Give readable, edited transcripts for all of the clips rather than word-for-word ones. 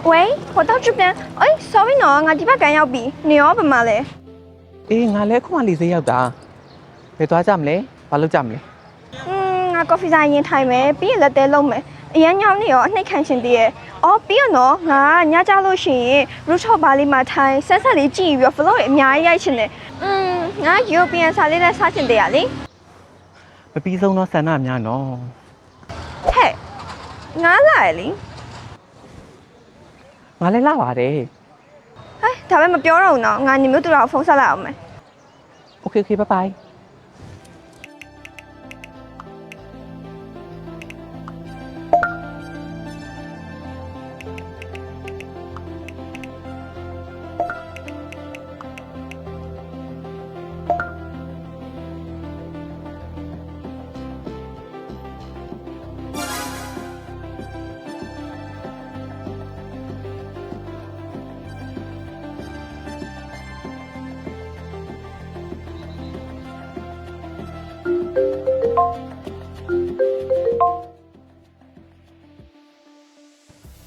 喂，我到这边。哎，sorry 喏，我这边刚要比，你要不嘛嘞？ငါလည်းခုမှလေးစေးရောက်တာဘယ်သွားကြမလဲဘာလုပ်ကြမလဲ 我咖啡站烟台没，比了得弄没。人家你哦，你看现的，哦，比喏，人家家路线，如潮巴黎马台，三十里几月份了，面也钱的。我右边啥里来啥钱的呀哩？ မပြီးဆုံးတော့ဆန္ဒများနော် 嘿，我来哩。 ငါလည်းလာပါတယ် 哎，他们没表容呢，你们都要封杀了没？ โอเคโอเคบ๊ายบาย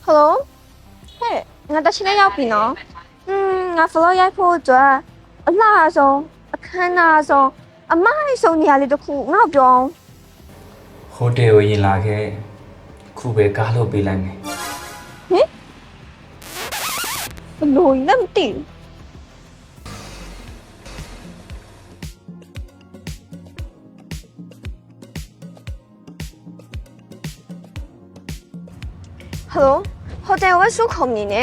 Hello，嘿，我到现在要比呢。我follow 要破做，哪种，看哪种，买种你还里头苦，我表。 ဟိုတယ်ကိုရင်လာခဲ့ခုပဲကားလို့ပေးလိုက်မယ် lùi năm tỷ. Hello, hotel 我收空你呢，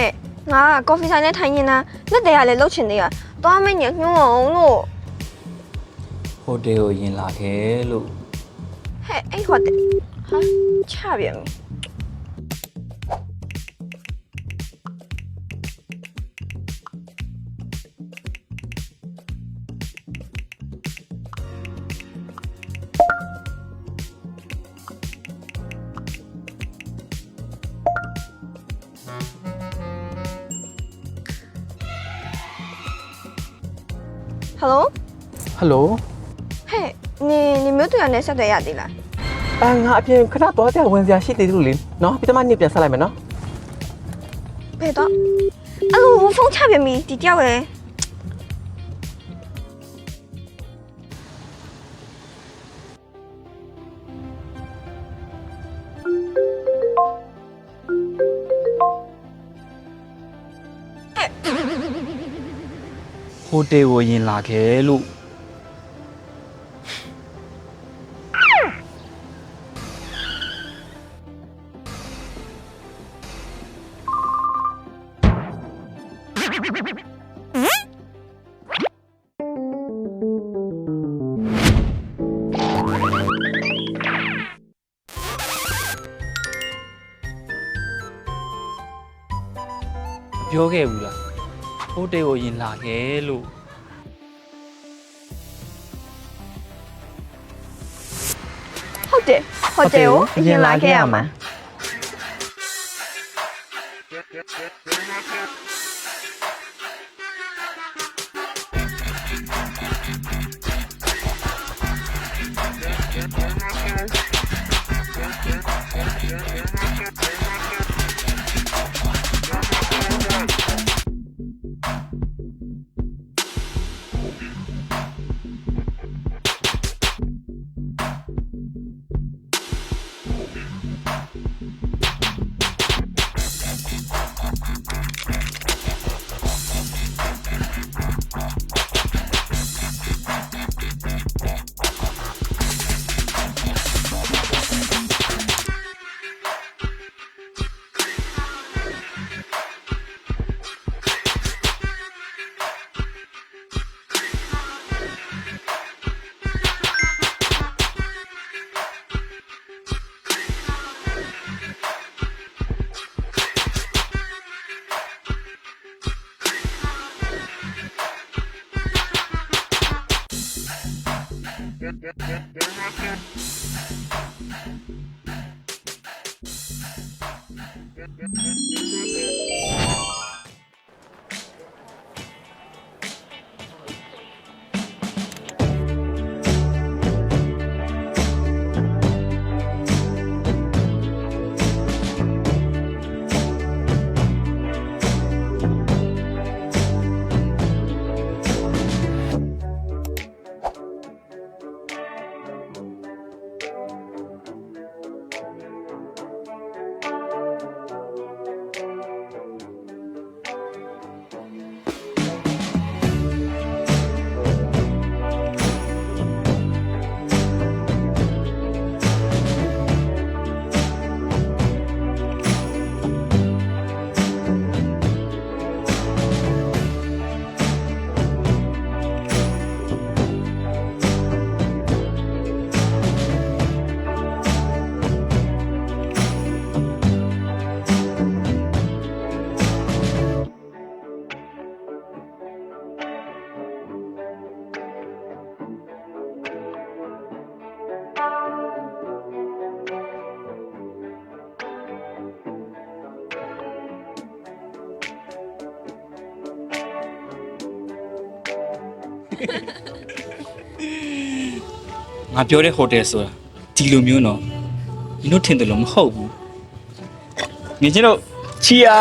我咖啡站在谈人啊，你等下来捞钱的呀，多没人用咯。 ဟိုတယ်ကိုရင်လာခဲ့လို့ 嘿，哎，好的，哈，差别没。 Hello， ဟယ်လို 嘿，你没有对人家说对呀的啦？ ငါအပြင်ခဏသွားကြဝင်စရာရှိသေးလို့လေနော်ပြီးတော့မှညပြန်ဆက်လိုက်မယ်နော် 别的，我风差别没低调诶。 ဟိုတယ်ကိုရင်လာခဲ့လို့ ပြောခဲ့ဘူးလားဟိုတယ်ကိုရင်လာခဲ့လို့ hotel ရင်လာခဲ့ရမှာ ဟ ငါပြောတဲ့ဟိုတယ်ဆိုတာဒီလိုမျိုးနော်မင်းတို့ထင်တယ်လို့မဟုတ်ဘူးငါချင်းတို့ချီယာ